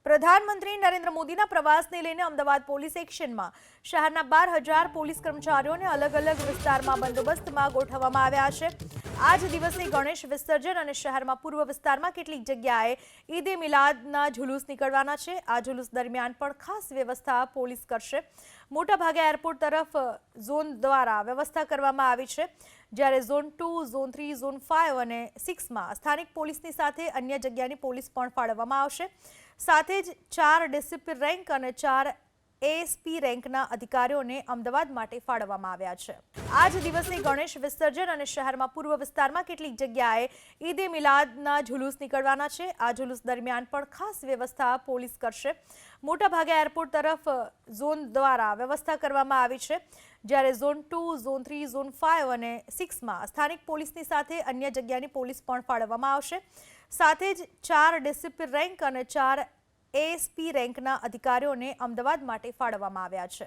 પ્રધાનમંત્રી નરેન્દ્ર મોદીના પ્રવાસને લઈને અમદાવાદ પોલીસ એક્શનમાં શહેરના 12,000 પોલીસ કર્મચારીઓને અલગ અલગ વિસ્તારમાં બંદોબસ્તમાં ગોઠવવામાં આવ્યા છે। આજ દિવસે ગણેશ વિસર્જન અને શહેરમાં પૂર્વ વિસ્તારમાં કેટલીક જગ્યાએ ઈદે મિલાદના ઝુલૂસ નીકળવાના છે। આ ઝુલૂસ દરમિયાન પણ ખાસ વ્યવસ્થા પોલીસ કરશે। મોટાભાગે એરપોર્ટ તરફ ઝોન દ્વારા વ્યવસ્થા કરવામાં આવી છે, જ્યારે ઝોન 2, ઝોન 3, ઝોન 5 અને 6માં સ્થાનિક પોલીસની સાથે અન્ય જગ્યાની પોલીસ પણ ફાળવવામાં આવશે। સાથે જ 4 ડીસીપી રેન્ક અને 4 એએસપી રેન્કના અધિકારીઓને અમદાવાદ માટે ફાળવવામાં આવ્યા છે। આ જ દિવસે ગણેશ વિસર્જન અને શહેરમાં પૂર્વ વિસ્તારમાં કેટલીક જગ્યાએ ઈદે મિલાદના ઝુલૂસ નીકળવાના છે। આ ઝુલૂસ દરમિયાન પણ ખાસ વ્યવસ્થા પોલીસ કરશે। મોટાભાગે એરપોર્ટ તરફ ઝોન દ્વારા વ્યવસ્થા કરવામાં આવી છે, જ્યારે ઝોન 2, ઝોન 3, ઝોન 5 અને 6માં સ્થાનિક પોલીસની સાથે અન્ય જગ્યાની પોલીસ પણ ફાળવવામાં આવશે। સાથે જ 4 ડીસીપી રેન્ક અને 4 એએસપી રેન્કના અધિકારીઓને અમદાવાદ માટે ફાળવવામાં આવ્યા છે।